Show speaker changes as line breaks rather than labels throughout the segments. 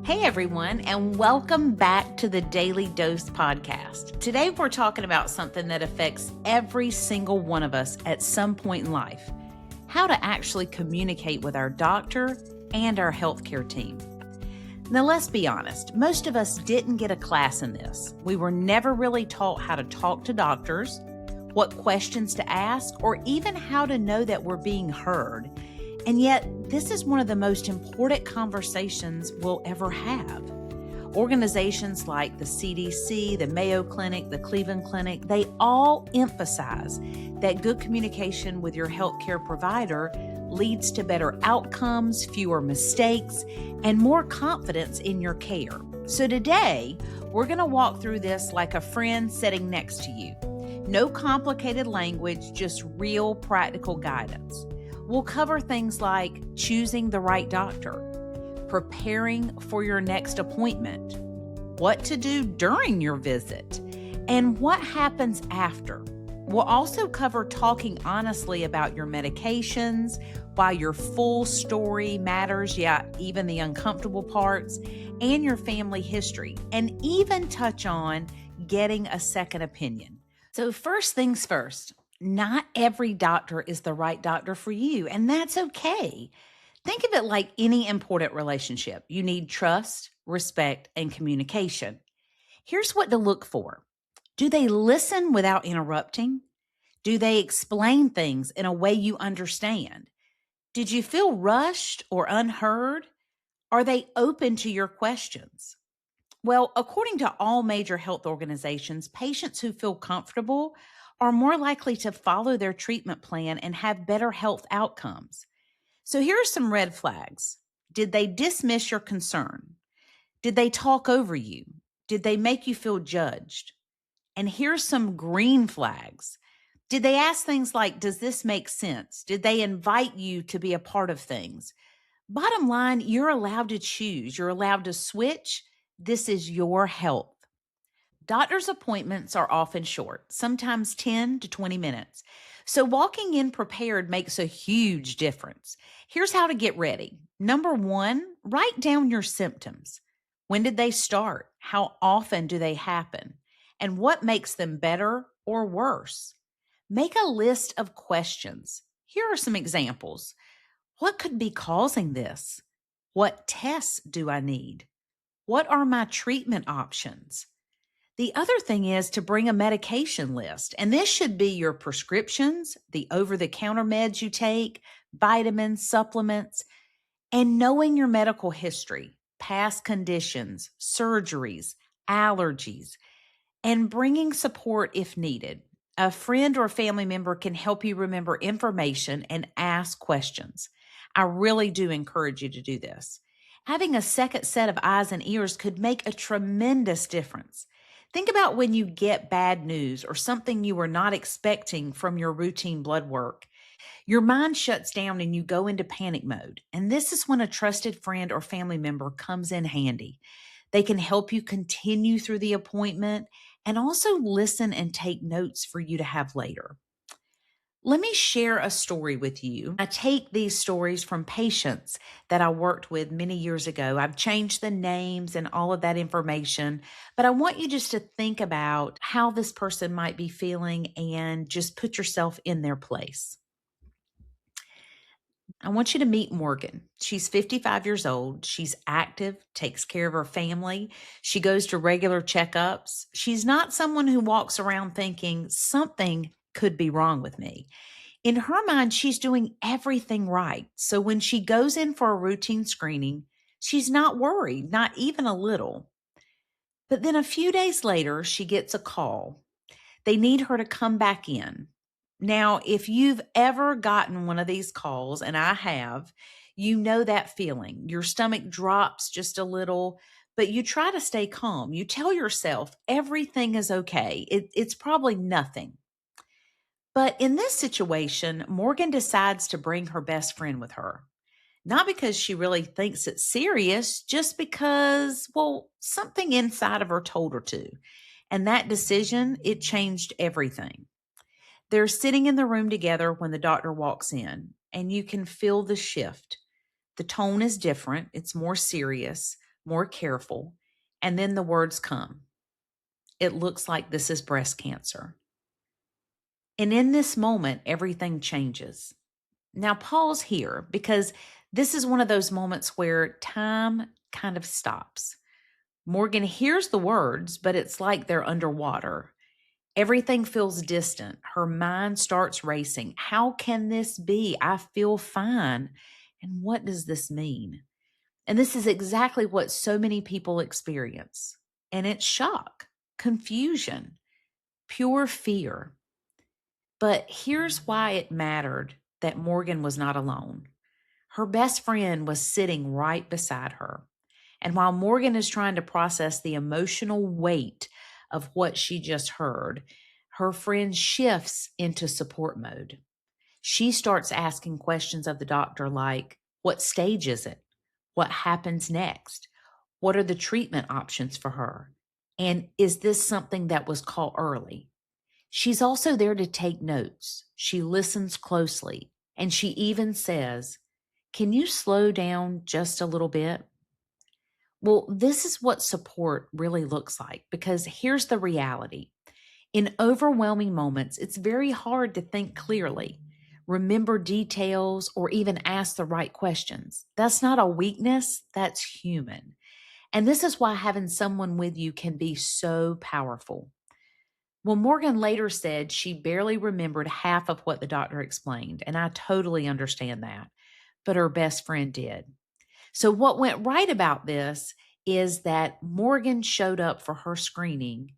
Hey everyone, and welcome back to the Daily Dose podcast. Today we're talking about something that affects every single one of us at some point in life: how to actually communicate with our doctor and our healthcare team. Now, let's be honest, most of us didn't get a class in this. We were never really taught how to talk to doctors, what questions to ask, or even how to know that we're being heard. And yet, this is one of the most important conversations we'll ever have. Organizations like the CDC, the Mayo Clinic, the Cleveland Clinic, they all emphasize that good communication with your healthcare provider leads to better outcomes, fewer mistakes, and more confidence in your care. So today, we're going to walk through this like a friend sitting next to you. No complicated language, just real practical guidance. We'll cover things like choosing the right doctor, preparing for your next appointment, what to do during your visit, and what happens after. We'll also cover talking honestly about your medications, why your full story matters, even the uncomfortable parts, and your family history, and even touch on getting a second opinion. So first things first. Not every doctor is the right doctor for you, and that's okay. Think of it like any important relationship. You need trust, respect, and communication. Here's what to look for. Do they listen without interrupting? Do they explain things in a way you understand? Did you feel rushed or unheard? Are they open to your questions? Well, according to all major health organizations, patients who feel comfortable are more likely to follow their treatment plan and have better health outcomes. So here are some red flags. Did they dismiss your concern? Did they talk over you? Did they make you feel judged? And here's some green flags. Did they ask things like, does this make sense? Did they invite you to be a part of things? Bottom line, you're allowed to choose. You're allowed to switch. This is your health. Doctor's appointments are often short, sometimes 10 to 20 minutes. So walking in prepared makes a huge difference. Here's how to get ready. Number one, write down your symptoms. When did they start? How often do they happen? And what makes them better or worse? Make a list of questions. Here are some examples. What could be causing this? What tests do I need? What are my treatment options? The other thing is to bring a medication list, and this should be your prescriptions, the over-the-counter meds you take, vitamins, supplements, and knowing your medical history, past conditions, surgeries, allergies, and bringing support if needed. A friend or family member can help you remember information and ask questions. I really do encourage you to do this. Having a second set of eyes and ears could make a tremendous difference. Think about when you get bad news or something you were not expecting from your routine blood work. Your mind shuts down and you go into panic mode. And this is when a trusted friend or family member comes in handy. They can help you continue through the appointment and also listen and take notes for you to have later. Let me share a story with you. I take these stories from patients that I worked with many years ago. I've changed the names and all of that information, but I want you just to think about how this person might be feeling and just put yourself in their place. I want you to meet Morgan. She's 55 years old. She's active, takes care of her family. She goes to regular checkups. She's not someone who walks around thinking something could be wrong with me. In her mind, she's doing everything right. So when she goes in for a routine screening, she's not worried, not even a little. But then a few days later, she gets a call. They need her to come back in. Now, if you've ever gotten one of these calls, and I have, you know that feeling. Your stomach drops just a little, but you try to stay calm. You tell yourself everything is okay. It's probably nothing. But in this situation, Morgan decides to bring her best friend with her. Not because she really thinks it's serious, just because, something inside of her told her to. And that decision, it changed everything. They're sitting in the room together when the doctor walks in, and you can feel the shift. The tone is different. It's more serious. more careful, and then the words come. It looks like this is breast cancer. And in this moment, everything changes. Now, pause here because this is one of those moments where time kind of stops. Morgan hears the words, but it's like they're underwater. Everything feels distant. Her mind starts racing. How can this be? I feel fine. And what does this mean? And this is exactly what so many people experience. And it's shock, confusion, pure fear. But here's why it mattered that Morgan was not alone. Her best friend was sitting right beside her. And while Morgan is trying to process the emotional weight of what she just heard, her friend shifts into support mode. She starts asking questions of the doctor like, what stage is it? What happens next? What are the treatment options for her? And is this something that was caught early? She's also there to take notes. She listens closely, and she even says, can you slow down just a little bit? Well, this is what support really looks like because here's the reality. In overwhelming moments, it's very hard to think clearly, remember details, or even ask the right questions. That's not a weakness, that's human. And this is why having someone with you can be so powerful. Well, Morgan later said she barely remembered half of what the doctor explained, and I totally understand that, but her best friend did. So, what went right about this is that Morgan showed up for her screening,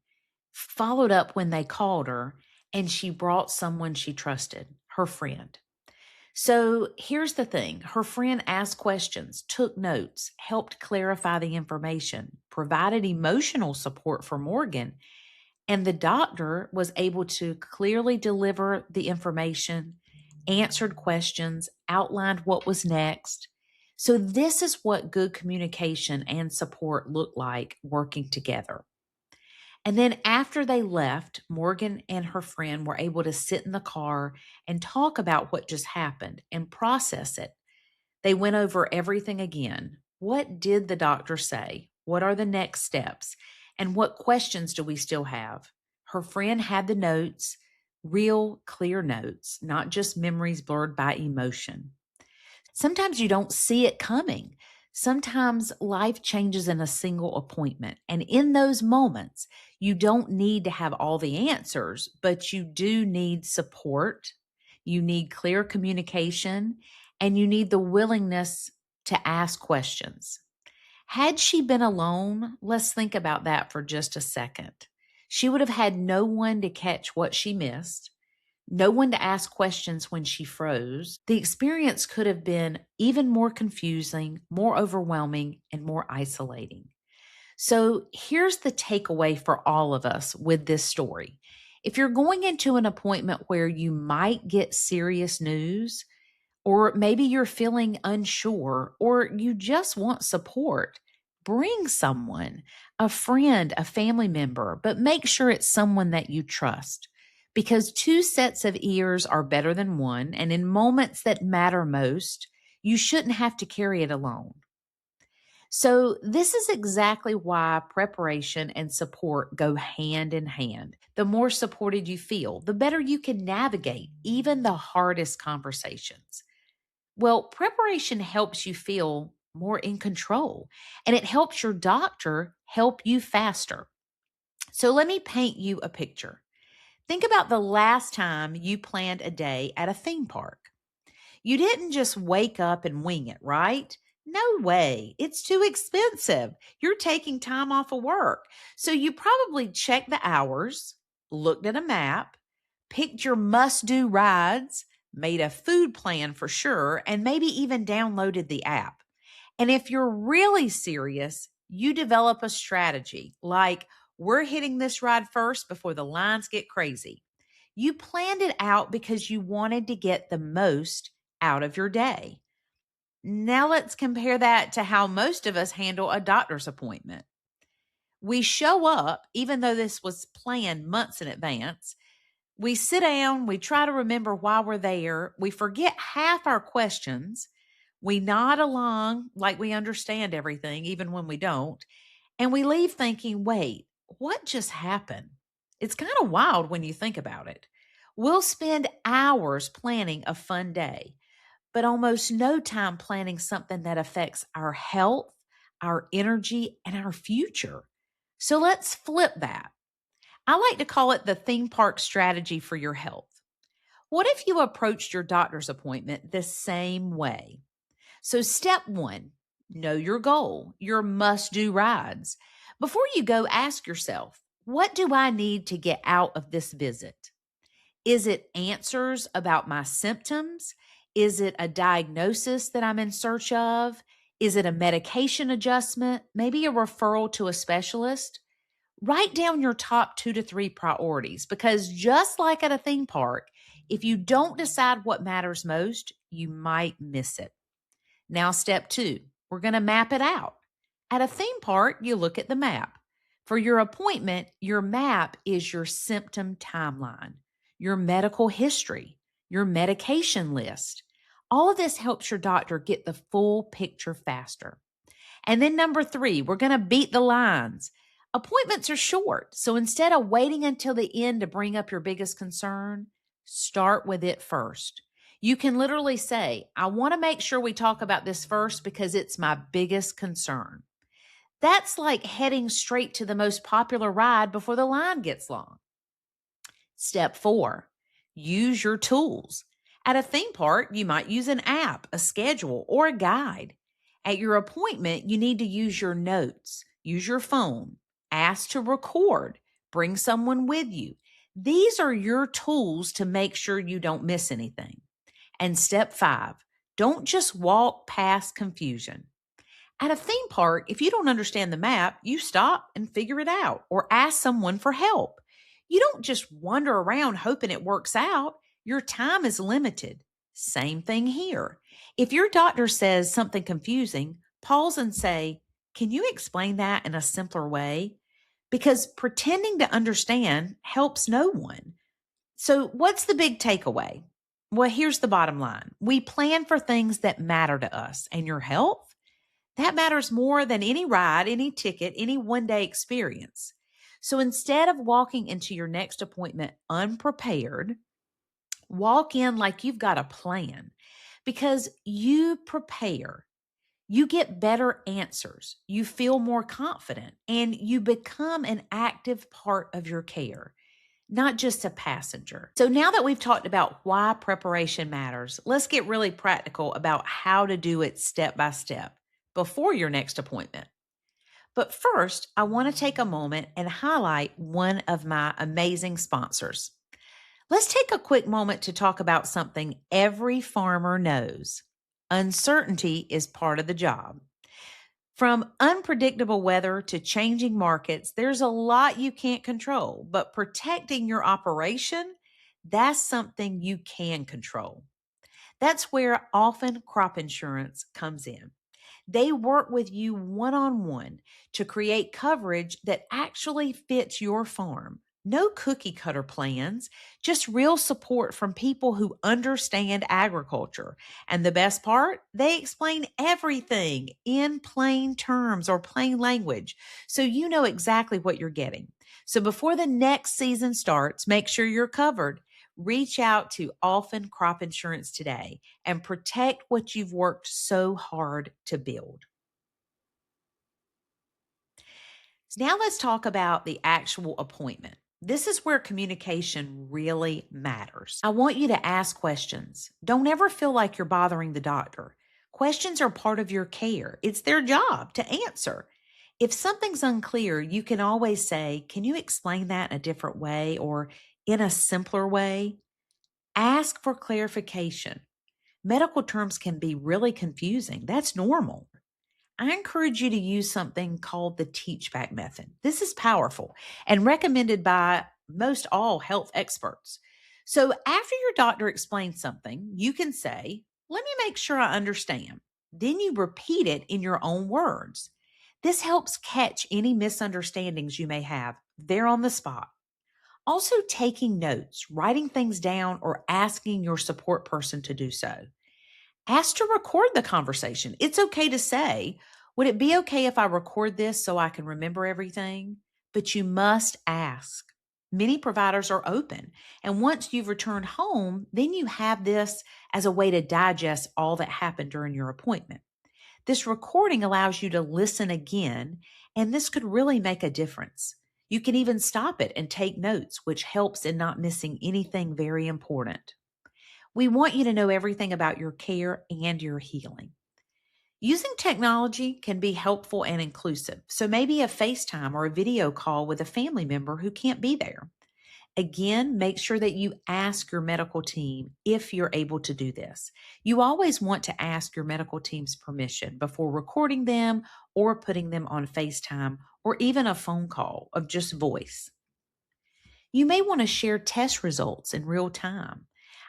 followed up when they called her, and she brought someone she trusted, her friend. So, here's the thing her friend asked questions, took notes, helped clarify the information, provided emotional support for Morgan, and the doctor was able to clearly deliver the information, answered questions, outlined what was next. So, this is what good communication and support look like working together. And then after they left, Morgan and her friend were able to sit in the car and talk about what just happened and process it. They went over everything again. What did the doctor say? What are the next steps? And what questions do we still have? Her friend had the notes, real clear notes, not just memories blurred by emotion. Sometimes you don't see it coming. Sometimes life changes in a single appointment. And in those moments, you don't need to have all the answers, but you do need support. You need clear communication and you need the willingness to ask questions. Had she been alone, let's think about that for just a second. She would have had no one to catch what she missed, no one to ask questions when she froze. The experience could have been even more confusing, more overwhelming, and more isolating. So here's the takeaway for all of us with this story. If you're going into an appointment where you might get serious news, or maybe you're feeling unsure, or you just want support, bring someone, a friend, a family member, but make sure it's someone that you trust. Because two sets of ears are better than one. And in moments that matter most, you shouldn't have to carry it alone. So, this is exactly why preparation and support go hand in hand. The more supported you feel, the better you can navigate even the hardest conversations. Well, preparation helps you feel more in control and it helps your doctor help you faster. So, let me paint you a picture. Think about the last time you planned a day at a theme park. You didn't just wake up and wing it, right? No way. It's too expensive. You're taking time off of work. So you probably checked the hours, looked at a map, picked your must do rides, made a food plan for sure, and maybe even downloaded the app. And if you're really serious, you develop a strategy like we're hitting this ride first before the lines get crazy. You planned it out because you wanted to get the most out of your day. Now let's compare that to how most of us handle a doctor's appointment. We show up, even though this was planned months in advance. We sit down, we try to remember why we're there. We forget half our questions. We nod along like we understand everything, even when we don't. And we leave thinking, wait, what just happened? It's kind of wild when you think about it. We'll spend hours planning a fun day, but almost no time planning something that affects our health, our energy, and our future. So let's flip that. I like to call it the theme park strategy for your health. What if you approached your doctor's appointment the same way? So, step one, know your goal, your must do rides. Before you go, ask yourself, what do I need to get out of this visit? Is it answers about my symptoms? Is it a diagnosis that I'm in search of? Is it a medication adjustment? Maybe a referral to a specialist? Write down your top 2 to 3 priorities because just like at a theme park, if you don't decide what matters most, you might miss it. Now, step two, we're going to map it out. At a theme park, you look at the map. For your appointment, your map is your symptom timeline, your medical history, your medication list. All of this helps your doctor get the full picture faster. And then number three, we're going to beat the lines. Appointments are short. So instead of waiting until the end to bring up your biggest concern, start with it first. You can literally say, I want to make sure we talk about this first because it's my biggest concern. That's like heading straight to the most popular ride before the line gets long. Step four, use your tools. At a theme park, you might use an app, a schedule, or a guide. At your appointment, you need to use your notes, use your phone, ask to record, bring someone with you. These are your tools to make sure you don't miss anything. And step five, don't just walk past confusion. At a theme park, if you don't understand the map, you stop and figure it out or ask someone for help. You don't just wander around hoping it works out. Your time is limited. Same thing here. If your doctor says something confusing, pause and say, can you explain that in a simpler way? Because pretending to understand helps no one. So, what's the big takeaway? Well, here's the bottom line. We plan for things that matter to us, and your health, that matters more than any ride, any ticket, any one-day experience. So instead of walking into your next appointment unprepared, walk in like you've got a plan because you prepare. You get better answers. You feel more confident and you become an active part of your care, not just a passenger. So now that we've talked about why preparation matters, let's get really practical about how to do it step by step before your next appointment. But first, I want to take a moment and highlight one of my amazing sponsors. Let's take a quick moment to talk about something every farmer knows. Uncertainty is part of the job. From unpredictable weather to changing markets, there's a lot you can't control, but protecting your operation, that's something you can control. That's where often crop insurance comes in. They work with you one-on-one to create coverage that actually fits your farm. No cookie cutter plans, just real support from people who understand agriculture. And the best part, they explain everything in plain terms or plain language, so you know exactly what you're getting. So before the next season starts, make sure you're covered. Reach out to Alphen Crop Insurance today and protect what you've worked so hard to build. Now let's talk about the actual appointment. This is where communication really matters. I want you to ask questions. Don't ever feel like you're bothering the doctor. Questions are part of your care. It's their job to answer. If something's unclear, you can always say, can you explain that in a different way or in a simpler way? Ask for clarification. Medical terms can be really confusing. That's normal. I encourage you to use something called the teach back method. This is powerful and recommended by most all health experts. So after your doctor explains something, you can say, let me make sure I understand. Then you repeat it in your own words. This helps catch any misunderstandings you may have there on the spot. Also, taking notes, writing things down, or asking your support person to do so. Ask to record the conversation. It's okay to say, would it be okay if I record this so I can remember everything? But you must ask. Many providers are open. And once you've returned home, then you have this as a way to digest all that happened during your appointment. This recording allows you to listen again, and this could really make a difference. You can even stop it and take notes, which helps in not missing anything very important. We want you to know everything about your care and your healing. Using technology can be helpful and inclusive, so maybe a FaceTime or a video call with a family member who can't be there. Again, make sure that you ask your medical team if you're able to do this. You always want to ask your medical team's permission before recording them or putting them on FaceTime or even a phone call of just voice. You may want to share test results in real time.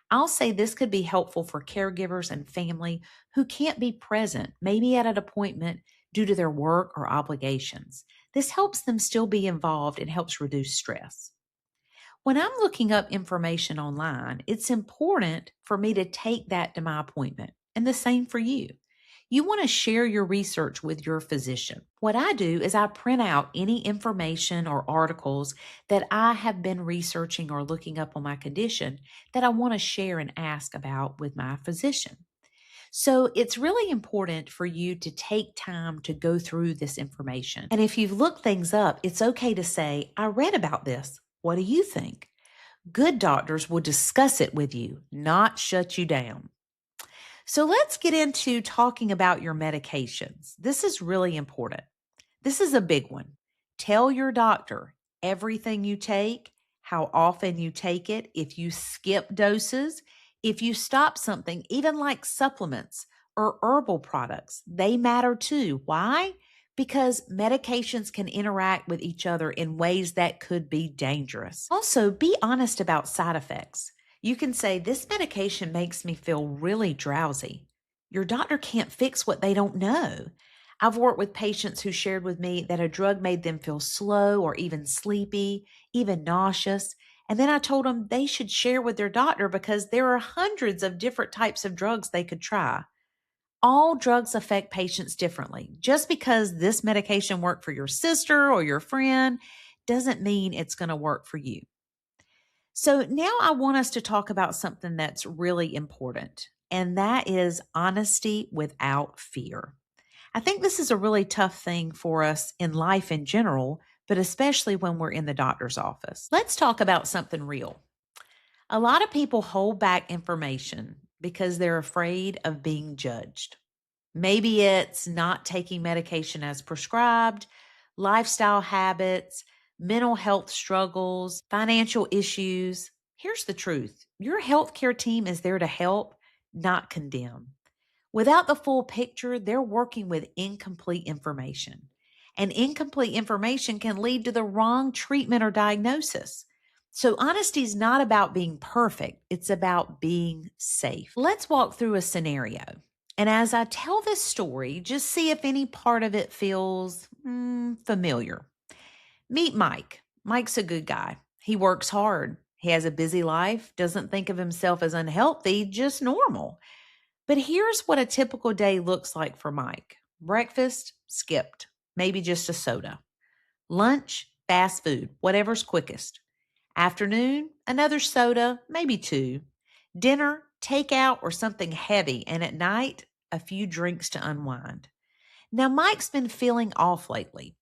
I'll say this could be helpful for caregivers and family who can't be present, maybe at an appointment due to their work or obligations. This helps them still be involved and helps reduce stress. When I'm looking up information online, it's important for me to take that to my appointment, and the same for you. You want to share your research with your physician. What I do is I print out any information or articles that I have been researching or looking up on my condition that I want to share and ask about with my physician. So it's really important for you to take time to go through this information. And if you've looked things up, it's okay to say, I read about this. What do you think? Good doctors will discuss it with you, not shut you down. So let's get into talking about your medications. This is really important. This is a big one. Tell your doctor everything you take, how often you take it, if you skip doses, if you stop something, even like supplements or herbal products, they matter too. Why? Because medications can interact with each other in ways that could be dangerous. Also, be honest about side effects. You can say, this medication makes me feel really drowsy. Your doctor can't fix what they don't know. I've worked with patients who shared with me that a drug made them feel slow or even sleepy, even nauseous. And then I told them they should share with their doctor because there are hundreds of different types of drugs they could try. All drugs affect patients differently. Just because this medication worked for your sister or your friend doesn't mean it's going to work for you. So now I want us to talk about something that's really important, and that is honesty without fear. I think this is a really tough thing for us in life in general, but especially when we're in the doctor's office. Let's talk about something real. A lot of people hold back information because they're afraid of being judged. Maybe it's not taking medication as prescribed, lifestyle habits, mental health struggles, financial issues. Here's the truth. Your healthcare team is there to help, not condemn. Without the full picture, they're working with incomplete information. And incomplete information can lead to the wrong treatment or diagnosis. So honesty is not about being perfect. It's about being safe. Let's walk through a scenario. And as I tell this story, just see if any part of it feels familiar. Meet Mike. Mike's a good guy. He works hard. He has a busy life, doesn't think of himself as unhealthy, just normal. But here's what a typical day looks like for Mike. Breakfast, skipped, maybe just a soda. Lunch, fast food, whatever's quickest. Afternoon, another soda, maybe two. Dinner, takeout or something heavy. And at night, a few drinks to unwind. Now, Mike's been feeling off lately.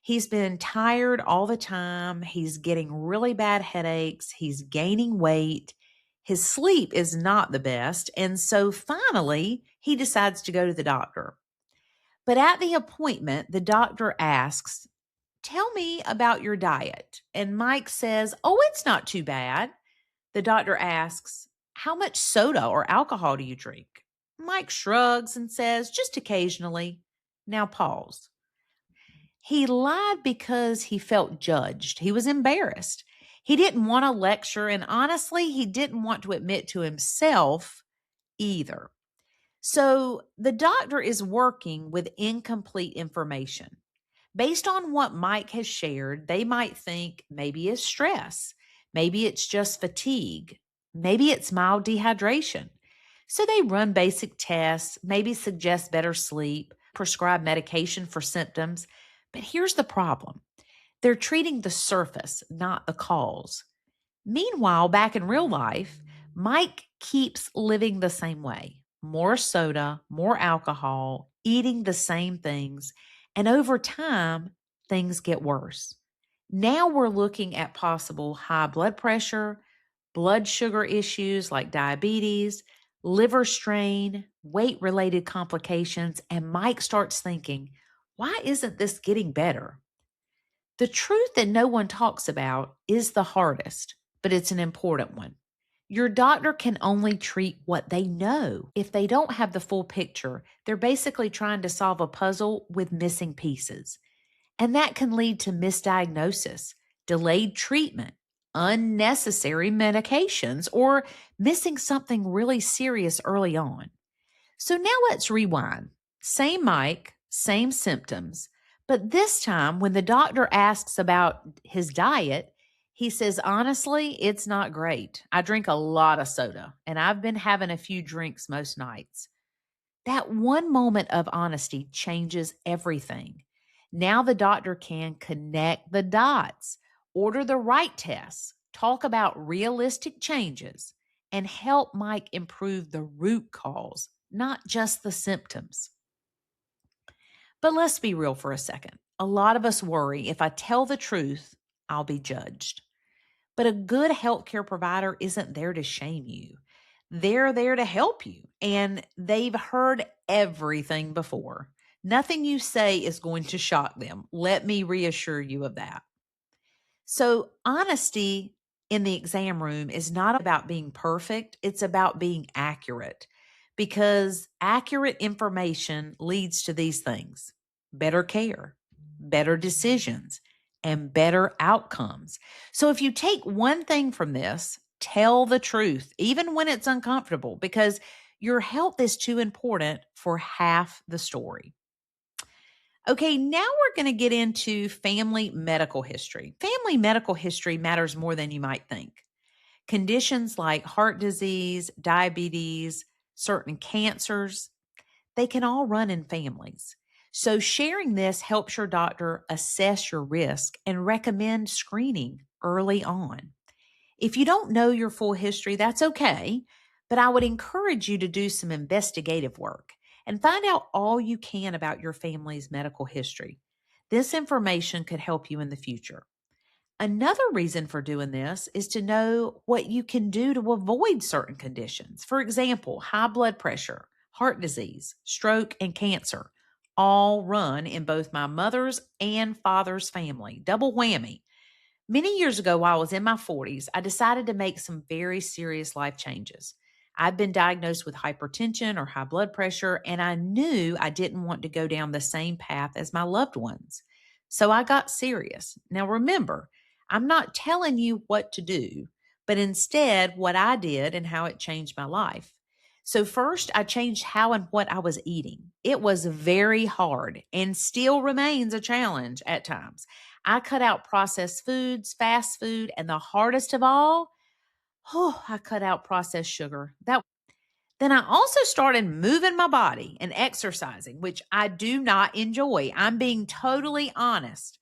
He's been tired all the time. He's getting really bad headaches. He's gaining weight. His sleep is not the best. And so finally, he decides to go to the doctor. But at the appointment, the doctor asks, tell me about your diet. And Mike says, oh, it's not too bad. The doctor asks, how much soda or alcohol do you drink? Mike shrugs and says, just occasionally. Now pause. He lied because he felt judged. He was embarrassed. He didn't want to lecture, and honestly, he didn't want to admit to himself either. So the doctor is working with incomplete information. Based on what Mike has shared, they might think maybe it's stress, maybe it's just fatigue, maybe it's mild dehydration. So they run basic tests, maybe suggest better sleep, prescribe medication for symptoms. But here's the problem: they're treating the surface, not the cause. Meanwhile, back in real life, Mike keeps living the same way: more soda, more alcohol, eating the same things. And over time, things get worse. Now we're looking at possible high blood pressure, blood sugar issues like diabetes, liver strain, weight related complications. And Mike starts thinking, why isn't this getting better? The truth that no one talks about is the hardest, but it's an important one. Your doctor can only treat what they know. If they don't have the full picture, they're basically trying to solve a puzzle with missing pieces. And that can lead to misdiagnosis, delayed treatment, unnecessary medications, or missing something really serious early on. So now let's rewind. Same Mike, same symptoms, but this time when the doctor asks about his diet, he says, honestly, it's not great. I drink a lot of soda and I've been having a few drinks most nights. That one moment of honesty changes everything. Now the doctor can connect the dots, order the right tests, talk about realistic changes, and help Mike improve the root cause, not just the symptoms. But let's be real for a second. A lot of us worry if I tell the truth, I'll be judged. But a good healthcare provider isn't there to shame you. They're there to help you, and they've heard everything before. Nothing you say is going to shock them. Let me reassure you of that. So, honesty in the exam room is not about being perfect, it's about being accurate, because accurate information leads to these things: better care, better decisions, and better outcomes. So, if you take one thing from this, tell the truth, even when it's uncomfortable, because your health is too important for half the story. Okay, now we're going to get into family medical history. Family medical history matters more than you might think. Conditions like heart disease, diabetes, certain cancers, they can all run in families. So, sharing this helps your doctor assess your risk and recommend screening early on. If you don't know your full history, that's okay, but I would encourage you to do some investigative work and find out all you can about your family's medical history. This information could help you in the future. Another reason for doing this is to know what you can do to avoid certain conditions. For example, high blood pressure, heart disease, stroke, and cancer all run in both my mother's and father's family. Double whammy. Many years ago, while I was in my 40s, I decided to make some very serious life changes. I'd been diagnosed with hypertension or high blood pressure, and I knew I didn't want to go down the same path as my loved ones. So I got serious. Now, remember, I'm not telling you what to do, but instead what I did and how it changed my life. So, first, I changed how and what I was eating. It was very hard and still remains a challenge at times. I cut out processed foods, fast food, and the hardest of all, I cut out processed sugar. Then I also started moving my body and exercising, which I do not enjoy. I'm being totally honest.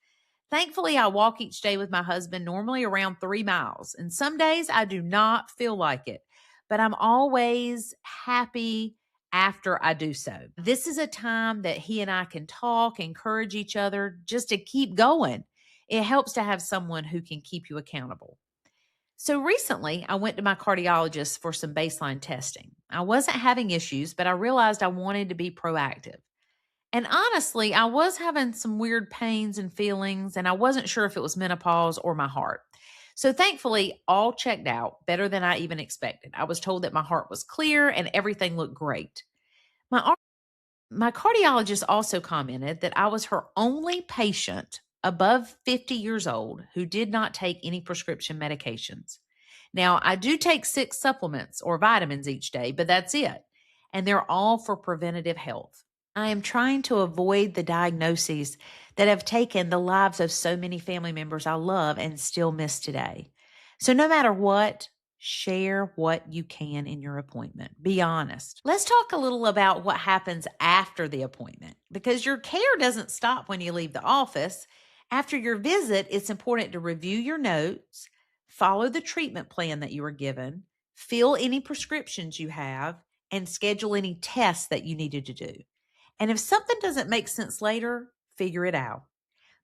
Thankfully, I walk each day with my husband, normally around 3 miles. And some days I do not feel like it, but I'm always happy after I do so. This is a time that he and I can talk, encourage each other just to keep going. It helps to have someone who can keep you accountable. So recently, I went to my cardiologist for some baseline testing. I wasn't having issues, but I realized I wanted to be proactive. And honestly, I was having some weird pains and feelings, and I wasn't sure if it was menopause or my heart. So thankfully, all checked out better than I even expected. I was told that my heart was clear and everything looked great. My my cardiologist also commented that I was her only patient above 50 years old who did not take any prescription medications. Now, I do take 6 supplements or vitamins each day, but that's it. And they're all for preventative health. I am trying to avoid the diagnoses that have taken the lives of so many family members I love and still miss today. So, no matter what, Share what you can in your appointment. Be honest. Let's talk a little about what happens after the appointment because your care doesn't stop when you leave the office. After your visit, it's important to review your notes, follow the treatment plan that you were given, fill any prescriptions you have, and schedule any tests that you needed to do. And if something doesn't make sense later, figure it out.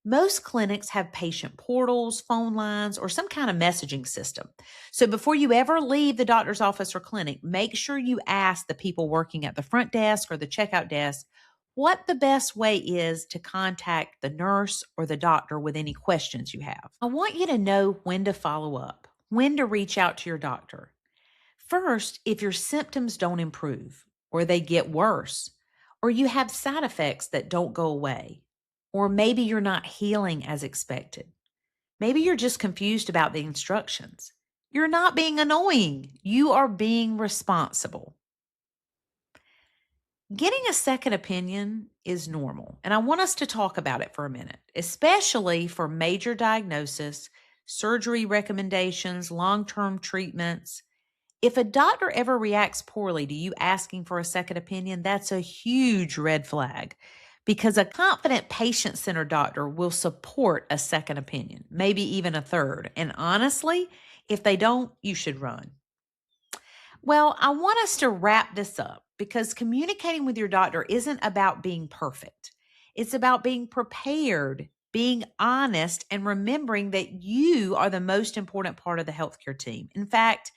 Most clinics have patient portals, phone lines, or some kind of messaging system. So before you ever leave the doctor's office or clinic, make sure you ask the people working at the front desk or the checkout desk what the best way is to contact the nurse or the doctor with any questions you have. I want you to know when to follow up, when to reach out to your doctor. First, if your symptoms don't improve, or they get worse, or you have side effects that don't go away, or maybe you're not healing as expected. Maybe you're just confused about the instructions. You're not being annoying. You are being responsible. Getting a second opinion is normal, and I want us to talk about it for a minute, especially for major diagnosis, surgery recommendations, long-term treatments. If a doctor ever reacts poorly to you asking for a second opinion, that's a huge red flag because a confident patient centered doctor will support a second opinion, maybe even a third. And honestly, if they don't, you should run. Well, I want us to wrap this up because communicating with your doctor isn't about being perfect. It's about being prepared, being honest, and remembering that you are the most important part of the healthcare team. In fact,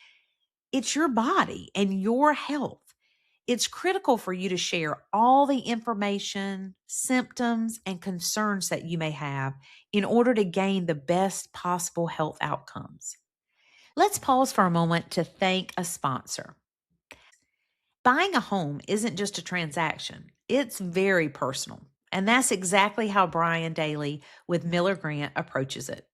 it's your body and your health. It's critical for you to share all the information, symptoms, and concerns that you may have in order to gain the best possible health outcomes. Let's pause for a moment to thank a sponsor. Buying a home isn't just a transaction, it's very personal. And that's exactly how Brian Daly with Miller Grant approaches it.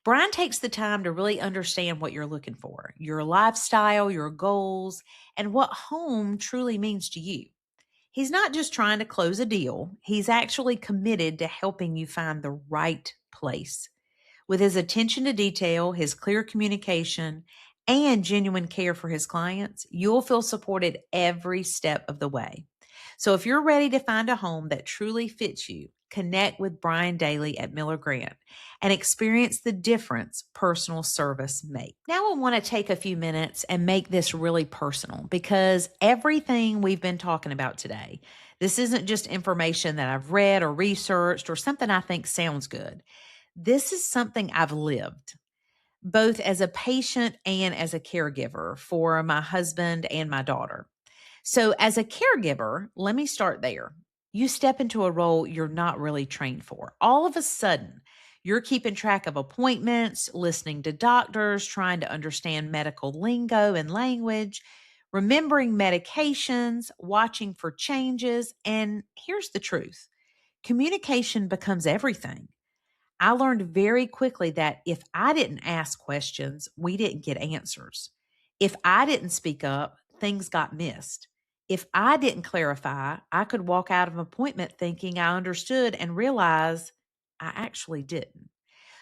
Brian takes the time to really understand what you're looking for, your lifestyle, your goals, and what home truly means to you. He's not just trying to close a deal, he's actually committed to helping you find the right place. With his attention to detail, his clear communication, and genuine care for his clients, you'll feel supported every step of the way. So if you're ready to find a home that truly fits you, connect with Brian Daly at Miller Grant and experience the difference personal service makes. Now I want to take a few minutes and make this really personal because everything we've been talking about today, this isn't just information that I've read or researched or something I think sounds good. This is something I've lived both as a patient and as a caregiver for my husband and my daughter. So, as a caregiver, let me start there. You step into a role you're not really trained for. All of a sudden, you're keeping track of appointments, listening to doctors, trying to understand medical lingo and language, remembering medications, watching for changes. And here's the truth: communication becomes everything. I learned very quickly that if I didn't ask questions, we didn't get answers. If I didn't speak up, things got missed. If I didn't clarify, I could walk out of an appointment thinking I understood and realize I actually didn't.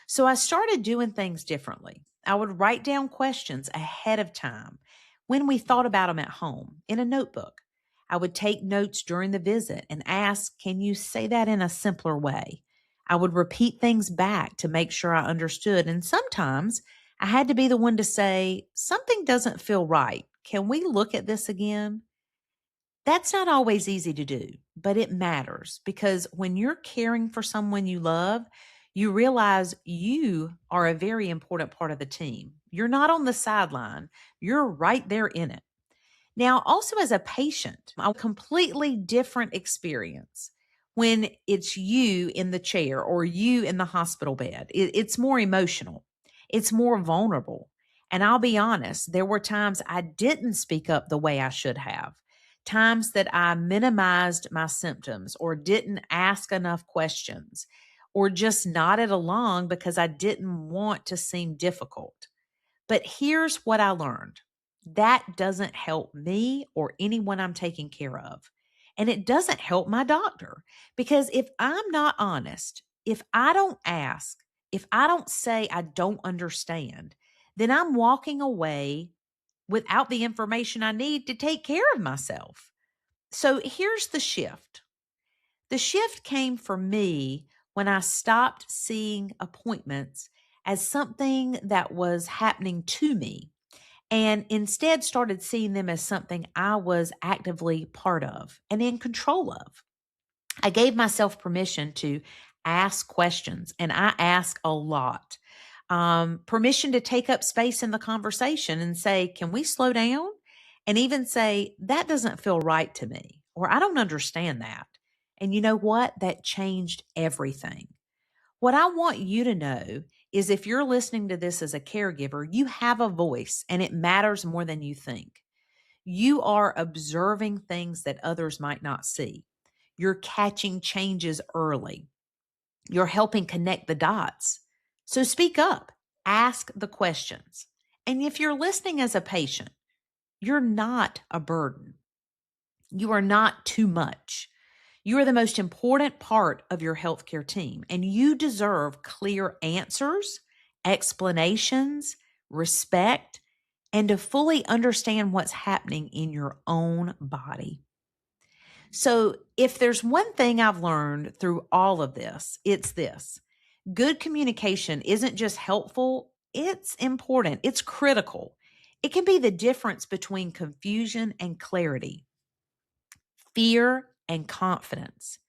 So I started doing things differently. I would write down questions ahead of time when we thought about them at home in a notebook. I would take notes during the visit and ask, can you say that in a simpler way? I would repeat things back to make sure I understood. And sometimes I had to be the one to say, something doesn't feel right. Can we look at this again? That's not always easy to do, but it matters because when you're caring for someone you love, you realize you are a very important part of the team. You're not on the sideline, you're right there in it. Now, also as a patient, a completely different experience when it's you in the chair or you in the hospital bed. It's more emotional, it's more vulnerable. And I'll be honest, there were times I didn't speak up the way I should have, times that I minimized my symptoms or didn't ask enough questions or just nodded along because I didn't want to seem difficult. But here's what I learned: that doesn't help me or anyone I'm taking care of. And it doesn't help my doctor because if I'm not honest, if I don't ask, if I don't say I don't understand, then I'm walking away without the information I need to take care of myself. So here's the shift. The shift came for me when I stopped seeing appointments as something that was happening to me and instead started seeing them as something I was actively part of and in control of. I gave myself permission to ask questions, and I ask a lot. Permission to take up space in the conversation and say, can we slow down? And even say, that doesn't feel right to me, or I don't understand that. And you know what? That changed everything. What I want you to know is if you're listening to this as a caregiver, you have a voice and it matters more than you think. You are observing things that others might not see. You're catching changes early. You're helping connect the dots. So speak up, ask the questions. And if you're listening as a patient, you're not a burden. You are not too much. You are the most important part of your healthcare team, and you deserve clear answers, explanations, respect, and to fully understand what's happening in your own body. So, if there's one thing I've learned through all of this, it's this: good communication isn't just helpful, it's important, it's critical. It can be the difference between confusion and clarity, fear and confidence,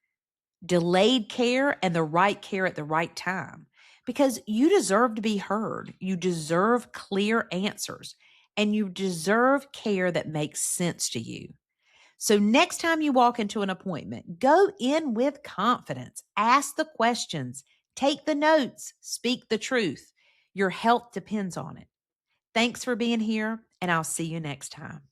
delayed care and the right care at the right time. Because you deserve to be heard, you deserve clear answers, and you deserve care that makes sense to you. So next time you walk into an appointment, go in with confidence, ask the questions, take the notes, speak the truth. Your health depends on it. Thanks for being here, and I'll see you next time.